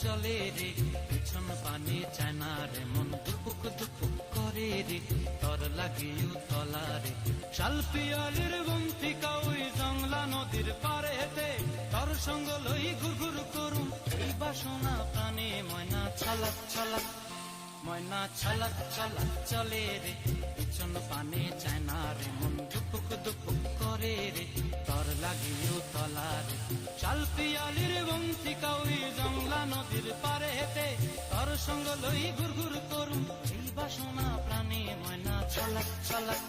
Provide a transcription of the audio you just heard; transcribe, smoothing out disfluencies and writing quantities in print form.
চলে রে, পিছন পানে চায় না রে, মন দুপুক দুপুক করে রে, তর লাগিও তলা রে। শালপিয়ালির বন্তিকা ওই জংলা নদীর পারেতে, তর সঙ্গ লই ঘুরঘুর করুম এই বাসনা প্রাণে। ময়না ছলাক ছলাক, ময়না ছলাক ছলাক চলে রে, পিছন পানে চায় না রে, মন দুপুক দুপুক করে রে, তর লাগিও তলা রে। শালপিয়ালির বন্তিকা ওই জংলা নদীর পারেতে, তর সঙ্গ লই ঘুরঘুর করুম এই বাসনা প্রাণে। ময়না ছলাক ছলাক।